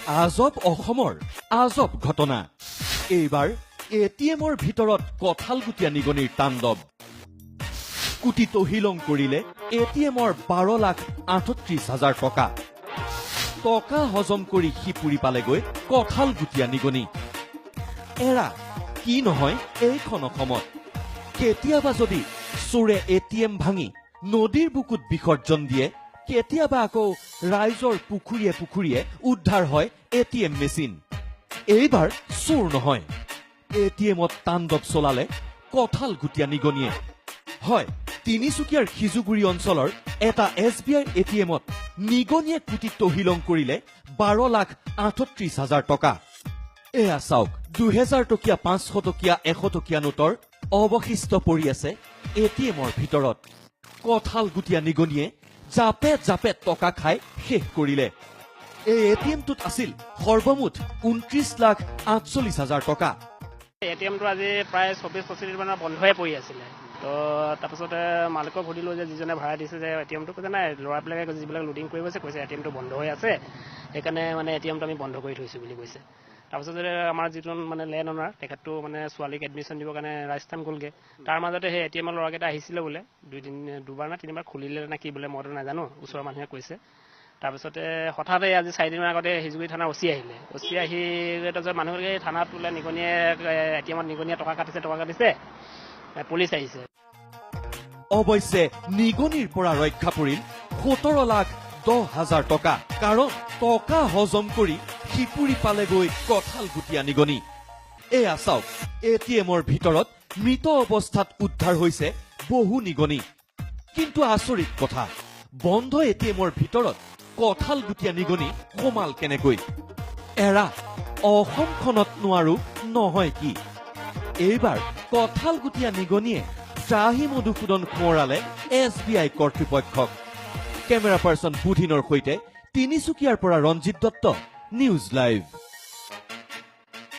আজব অসমৰ আজব ঘটনা এইবাৰ এটিএমৰ ভিতৰত কঁঠালগুটীয়া নিগনিৰ তাণ্ডৱ কোটি তহিলং কৰিলে এটিএমৰ 12,38,000 টকা টকা হজম কৰি সিপুৰি পালেগৈ কঁঠালগুটীয়া নিগনি এৰা কি নহয় এইখন অসমত কেতিয়াবা যদি চোৰে এটিএম ভাঙি নদীৰ বুকুত বিসৰ্জন দিয়ে কেতিয়াবা আকৌ ৰাইজৰ পুখুৰীয়ে পুখুৰীয়ে উদ্ধাৰ হয় এটিএম মেচিন এইবাৰ চোৰ নহয় এটিএমত তাণ্ডৱ চলালে কঁঠালগুটীয়া নিগনিয়ে হয় তিনিচুকীয়াৰ সিজুগুৰি অঞ্চলৰ এটা এছবিআই এটিএমত নিগনিয়ে কোটি তহিলং কৰিলে 12,38,000 টকা এয়া চাওক 2000 টকীয়া 500 টকীয়া 100 টকীয়া নোটৰ অৱশিষ্ট পৰি আছে এটিএমৰ ভিতৰত কঁঠালগুটীয়া নিগনিয়ে জাপে জাপে টকা খাই শেষ কৰিলে এই এটিএমটোত আছিল সৰ্বমুঠ 29,48,000 টকা এটিএমটো আজি প্ৰায় 24-25 দিন মানৰ বন্ধই পৰি আছিলে তো তাৰপিছতে মালিকক সুধিলোঁ যে যিজনে ভাড়া দিছে যে এটিএমটো কৈছে নাই ল'ৰাবিলাকে যিবিলাক লোডিং কৰি গৈছে কৈছে এটিএমটো বন্ধ হৈ আছে সেইকাৰণে মানে এটিএমটো আমি বন্ধ কৰি থৈছোঁ বুলি কৈছে তাৰপিছতে আমাৰ যিজন মানে লেণ্ড অনাৰ তেখেতটো মানে ছোৱালীক এডমিশ্যন দিবৰ কাৰণে ৰাজস্থান গ'লগৈ তাৰ মাজতে সেই এটিএমৰ ল'ৰাকেইটা আহিছিলে বোলে দুবাৰ নে তিনিবাৰ খুলিলে নে কি বোলে মইতো নাজানো ওচৰৰ মানুহে কৈছে তাৰপিছতে হঠাতে আজি 4 দিনৰ আগতে সিজুগুৰি থানা অচি আহিলে অচি আহি তাৰপিছত মানুহবিলাকে থানাত বোলে নিগনিয়ে এটিএমত নিগনিয়ে টকা কাটিছে পুলিচ আহিছে অৱশ্যে নিগনিৰ পৰা ৰক্ষা পৰিল 17,10,000 টকা কাৰণ টকা হজম কৰি সিপুৰি পালেগৈ কঁঠালগুটীয়া নিগনি এয়া চাওক এটিএমৰ ভিতৰত মৃত অৱস্থাত উদ্ধাৰ হৈছে বহু নিগনি কিন্তু আচৰিত কথা বন্ধ এটিএমৰ ভিতৰত কঁঠালগুটীয়া নিগনি সোমাল কেনেকৈ এৰা অসমখনত নোৱাৰো নহয় কি এইবাৰ কঁঠালগুটীয়া নিগনিয়ে ত্ৰাহি মধুসূদন সোঁৱৰালে এছবিআই কৰ্তৃপক্ষক কেমেৰা পাৰ্চন বুধিনৰ সৈতে তিনিচুকীয়াৰ পৰা ৰঞ্জিত দত্ত নিউজ লাইভ